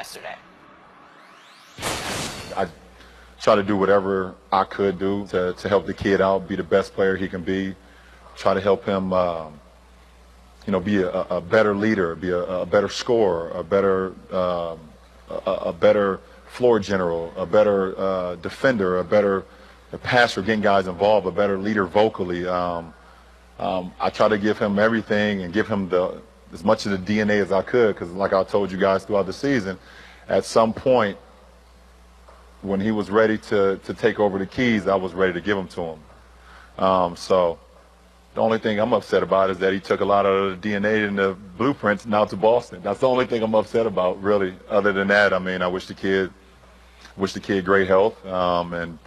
yesterday. I try to do whatever I could do to help the kid out, be the best player he can be, try to help him, be a better leader, be a better scorer, a better floor general, a better defender, a better passer, getting guys involved, a better leader vocally. I try to give him everything and give him as much of the DNA as I could, because like I told you guys throughout the season, at some point when he was ready to take over the keys, I was ready to give them to him. So the only thing I'm upset about is that he took a lot of the DNA and the blueprints now to Boston. That's the only thing I'm upset about, really. Other than that, I mean, I wish the kid great health, and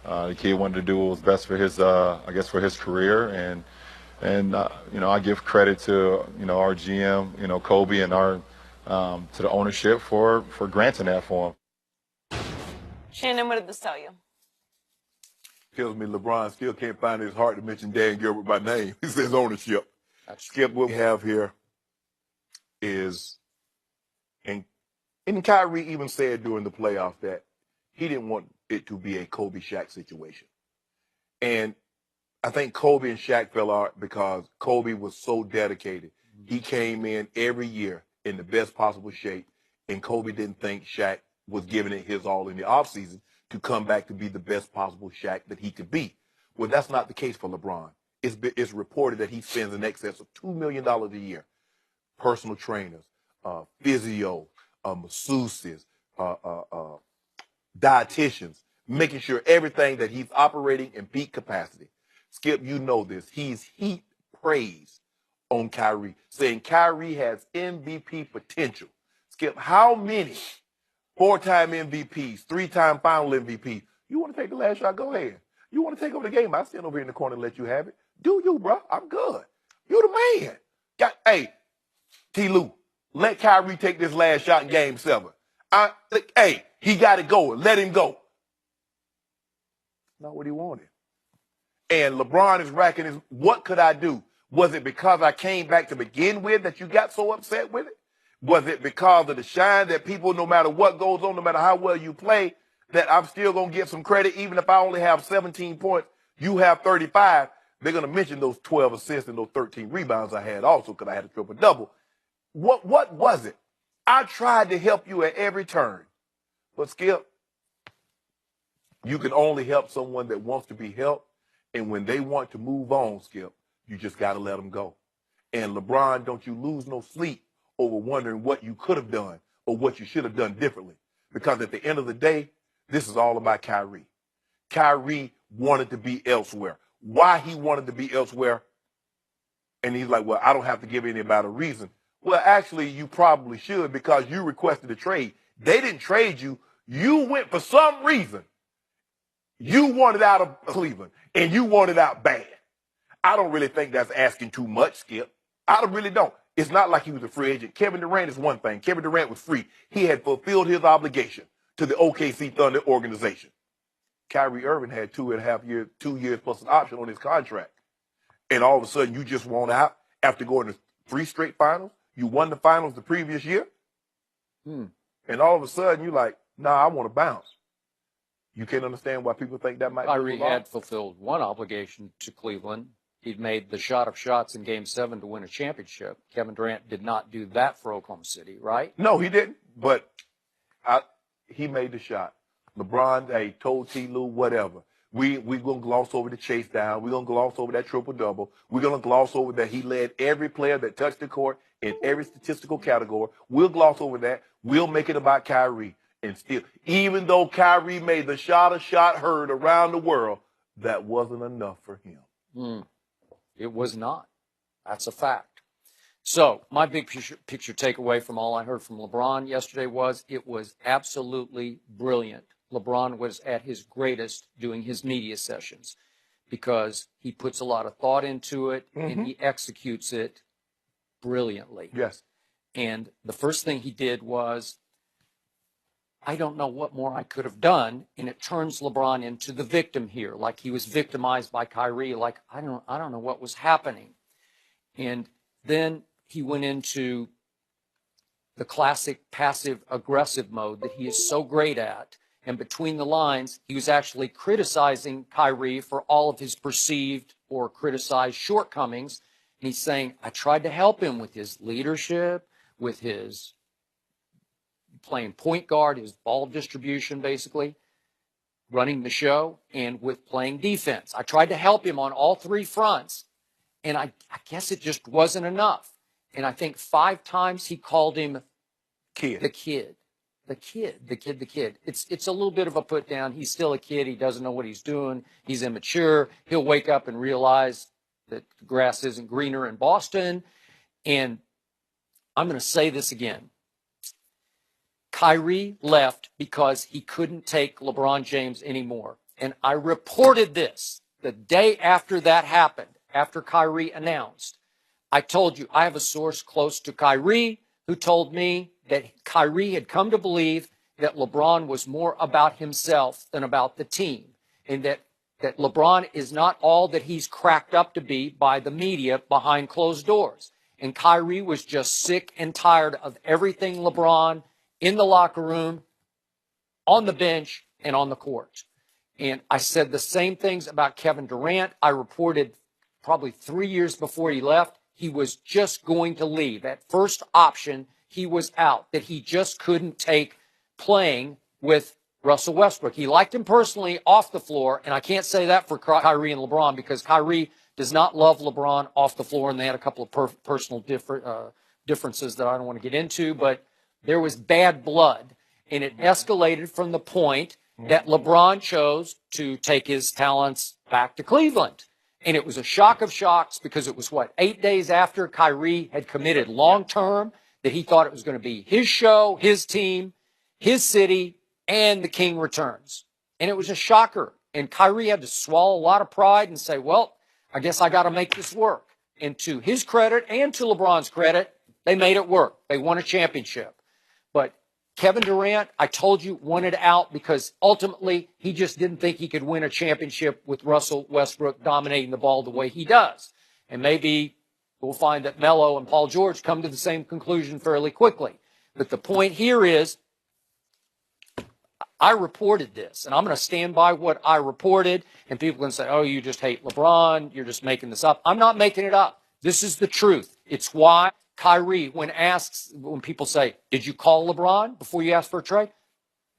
the kid wanted to do what was best for his, for his career, and I give credit to our GM, Kobe, and our to the ownership for granting that for him. Shannon, what did this tell you? Tells me LeBron still can't find his heart to mention Dan Gilbert by name. He says ownership. Skip, what we have here is, and Kyrie even said during the playoffs that he didn't want it to be a Kobe Shaq situation. And I think Kobe and Shaq fell out because Kobe was so dedicated. He came in every year in the best possible shape, and Kobe didn't think Shaq was giving it his all in the offseason to come back to be the best possible Shaq that he could be. Well, that's not the case for LeBron. It's reported that he spends in excess of $2 million a year. Personal trainers, physio, masseuses, dietitians, making sure everything that he's operating in peak capacity. Skip, you know this. He's heaped praise on Kyrie, saying Kyrie has MVP potential. Skip, how many 4-time MVPs, 3-time final MVP? You want to take the last shot? Go ahead. You want to take over the game? I'll stand over here in the corner and let you have it. Do you, bro? I'm good. You the man. Hey, T. Lou, let Kyrie take this last shot in Game 7. Hey, he got it going. Let him go. Not what he wanted. And LeBron is racking his, what could I do? Was it because I came back to begin with that you got so upset with it? Was it because of the shine that people, no matter what goes on, no matter how well you play, that I'm still going to get some credit even if I only have 17 points, you have 35? They're going to mention those 12 assists and those 13 rebounds I had also because I had a triple-double. What was it? I tried to help you at every turn. But, Skip, you can only help someone that wants to be helped. And when they want to move on, Skip, you just got to let them go. And LeBron, don't you lose no sleep over wondering what you could have done or what you should have done differently. Because at the end of the day, this is all about Kyrie. Kyrie wanted to be elsewhere. Why he wanted to be elsewhere? And he's like, well, I don't have to give anybody a reason. Well, actually, you probably should, because you requested a trade. They didn't trade you. You went for some reason. You wanted out of Cleveland, and you wanted out bad. I don't really think that's asking too much, Skip. I really don't. It's not like he was a free agent. Kevin Durant is one thing. Kevin Durant was free. He had fulfilled his obligation to the OKC Thunder organization. Kyrie Irving had 2.5 years, 2 years plus an option on his contract. And all of a sudden, you just want out after going to 3 straight finals. You won the finals the previous year. And all of a sudden, you're like, nah, I want to bounce. You can't understand why people think that might be Kyrie had fulfilled one obligation to Cleveland. He'd made the shot of shots in Game 7 to win a championship. Kevin Durant did not do that for Oklahoma City, right? No, he didn't. But he made the shot. LeBron, hey, told T. Lou, whatever. We're going to gloss over the chase down. We're going to gloss over that triple-double. We're going to gloss over that he led every player that touched the court in every statistical category. We'll gloss over that. We'll make it about Kyrie. And still, even though Kyrie made the shot heard around the world, that wasn't enough for him. It was not. That's a fact. So my big picture takeaway from all I heard from LeBron yesterday was it was absolutely brilliant. LeBron was at his greatest doing his media sessions because he puts a lot of thought into it and he executes it brilliantly. Yes. And the first thing he did was, I don't know what more I could have done, and it turns LeBron into the victim here, like he was victimized by Kyrie, like I don't know what was happening. And then he went into the classic passive-aggressive mode that he is so great at. And between the lines, he was actually criticizing Kyrie for all of his perceived or criticized shortcomings. And he's saying, I tried to help him with his leadership, with his playing point guard, his ball distribution, basically, running the show, and with playing defense. I tried to help him on all three fronts, and I guess it just wasn't enough. And I think 5 times he called him the kid. It's a little bit of a put down. He's still a kid. He doesn't know what he's doing. He's immature. He'll wake up and realize that the grass isn't greener in Boston. And I'm going to say this again. Kyrie left because he couldn't take LeBron James anymore. And I reported this the day after that happened, after Kyrie announced. I told you, I have a source close to Kyrie who told me that Kyrie had come to believe that LeBron was more about himself than about the team, and that LeBron is not all that he's cracked up to be by the media behind closed doors. And Kyrie was just sick and tired of everything LeBron in the locker room, on the bench, and on the court. And I said the same things about Kevin Durant. I reported probably 3 years before he left, he was just going to leave. At first option, he was out, that he just couldn't take playing with Russell Westbrook. He liked him personally off the floor, and I can't say that for Kyrie and LeBron because Kyrie does not love LeBron off the floor, and they had a couple of personal differences that I don't want to get into, but there was bad blood, and it escalated from the point that LeBron chose to take his talents back to Cleveland. And it was a shock of shocks because it was, 8 days after Kyrie had committed long-term that he thought it was going to be his show, his team, his city, and the king returns. And it was a shocker. And Kyrie had to swallow a lot of pride and say, well, I guess I got to make this work. And to his credit and to LeBron's credit, they made it work. They won a championship. But Kevin Durant, I told you, wanted out because ultimately he just didn't think he could win a championship with Russell Westbrook dominating the ball the way he does. And maybe we'll find that Melo and Paul George come to the same conclusion fairly quickly. But the point here is, I reported this, and I'm going to stand by what I reported, and people can say, oh, you just hate LeBron, you're just making this up. I'm not making it up. This is the truth. It's why Kyrie, when people say, did you call LeBron before you asked for a trade?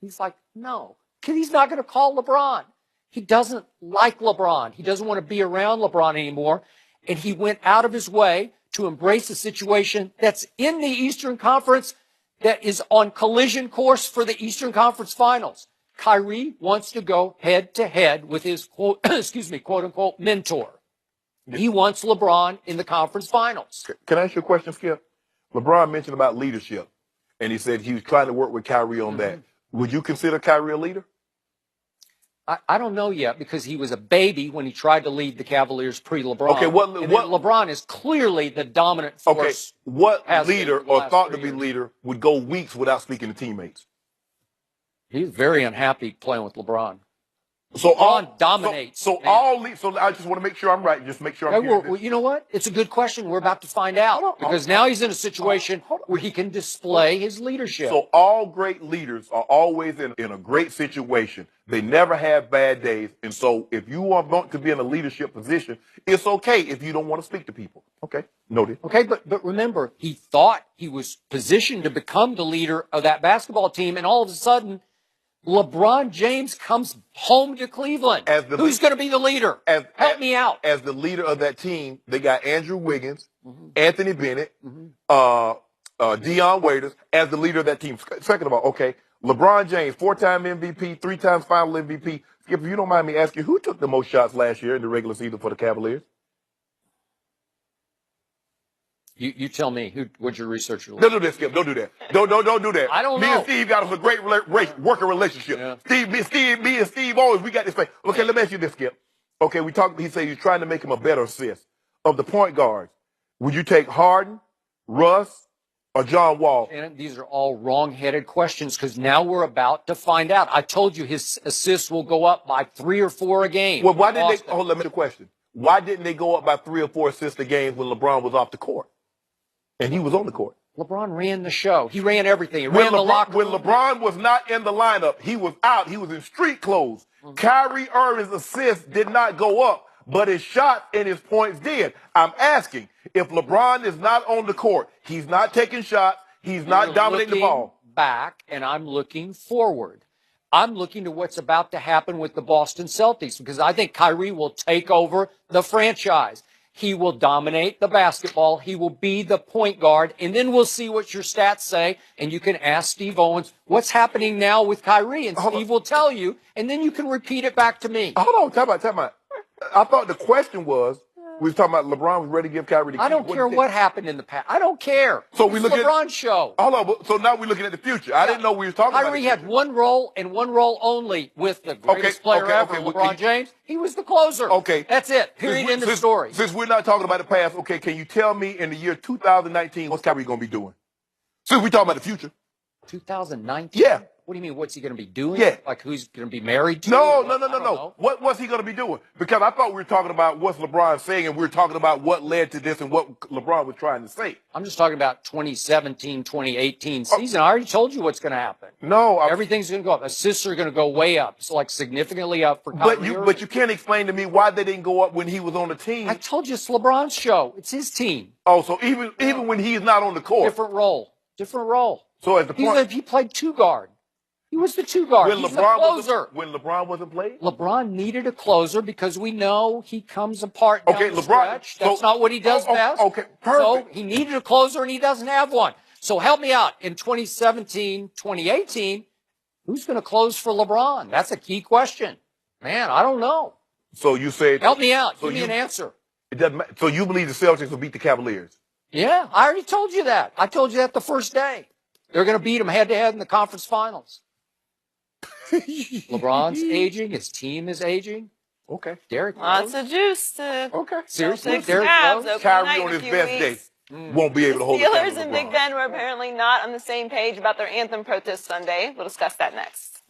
He's like, no, because he's not going to call LeBron. He doesn't like LeBron. He doesn't want to be around LeBron anymore. And he went out of his way to embrace a situation that's in the Eastern Conference that is on collision course for the Eastern Conference Finals. Kyrie wants to go head to head with his quote unquote mentor. He wants LeBron in the conference finals. Can I ask you a question, Skip? LeBron mentioned about leadership, and he said he was trying to work with Kyrie on that. Would you consider Kyrie a leader? I don't know yet because he was a baby when he tried to lead the Cavaliers pre-LeBron. Okay, what LeBron is clearly the dominant force. Okay, what leader or thought to be leader would go weeks without speaking to teammates? He's very unhappy playing with LeBron. So LeBron dominates. So I just want to make sure I'm right. Just make sure I'm right. Well, you know what? It's a good question. We're about to find out because now he's in a situation where he can display his leadership. So all great leaders are always in a great situation. They never have bad days. And so if you are going to be in a leadership position, it's okay if you don't want to speak to people. Okay, noted. Okay, but remember, he thought he was positioned to become the leader of that basketball team, and all of a sudden, LeBron James comes home to Cleveland. Who's going to be the leader? Help me out. As the leader of that team, they got Andrew Wiggins, Anthony Bennett, Deion Waiters as the leader of that team. Second of all, okay, LeBron James, 4-time MVP, 3 times final MVP. Skip, if you don't mind me asking, who took the most shots last year in the regular season for the Cavaliers? You tell me. What'd your researcher look? Don't do that, Skip. Don't do that. Don't do that. I don't know. Me and Steve got us a great working relationship. Yeah. Me and Steve always, we got this thing. Okay, let me ask you this, Skip. Okay, he said he's trying to make him a better assist. Of the point guards, would you take Harden, Russ, or John Wall? And these are all wrong-headed questions because now we're about to find out. I told you his assists will go up by 3 or 4 a game. Well, why didn't they? Hold on, let me ask you a question. Why didn't they go up by 3 or 4 assists a game when LeBron was off the court? And he was on the court. LeBron ran the show. He ran everything. He When ran the locker when room. LeBron was not in the lineup, he was out. He was in street clothes. Kyrie Irving's assists did not go up, but his shots and his points did. I'm asking, if LeBron is not on the court, he's not taking shots, he's not dominating the ball. Back, and I'm looking forward. I'm looking to what's about to happen with the Boston Celtics because I think Kyrie will take over the franchise. He will dominate the basketball. He will be the point guard. And then we'll see what your stats say. And you can ask Steve Owens, what's happening now with Kyrie? And Steve will tell you. And then you can repeat it back to me. Hold on, time out. I thought the question was, we was talking about LeBron was ready to give Kyrie the key. I don't care what happened in the past. I don't care. So we look at LeBron's show. Hold on, so now we're looking at the future. I didn't know we were talking about Kyrie the had future. one role and one role only with the greatest player ever, LeBron James. He was the closer. Okay. That's it. Period. End of story. Since we're not talking about the past, okay, can you tell me in the year 2019 what's Kyrie going to be doing? Since we're talking about the future. 2019? Yeah. What do you mean? What's he going to be doing? Yeah. Like who's going to be married to? No. What's he going to be doing? Because I thought we were talking about what's LeBron saying, and we were talking about what led to this and what LeBron was trying to say. I'm just talking about 2017, 2018 season. I already told you what's going to happen. No. Everything's going to go up. Assists are going to go way up. It's like significantly up for Kyrie Irving. But you can't explain to me why they didn't go up when he was on the team. I told you it's LeBron's show. It's his team. Oh, so even when he's not on the court. Different role. So at the point. He played two guard. He was the two guard. He's the closer. When LeBron wasn't playing? LeBron needed a closer because we know he comes apart down the stretch. That's not what he does best. Okay, perfect. So he needed a closer, and he doesn't have one. So help me out. In 2017, 2018, who's going to close for LeBron? That's a key question. Man, I don't know. So you said... Help me out. Give me an answer. It doesn't matter. So you believe the Celtics will beat the Cavaliers? Yeah, I already told you that. I told you that the first day. They're going to beat them head-to-head in the conference finals. LeBron's aging. His team is aging. Okay. Derrick Lots of juice to Okay. Seriously, Celtics Derrick Cavs Rose? opening Kyrie night on in a his few best weeks. day won't be able to hold the Steelers candle to and Big LeBron. Ben were apparently not on the same page about their anthem protest Sunday. We'll discuss that next.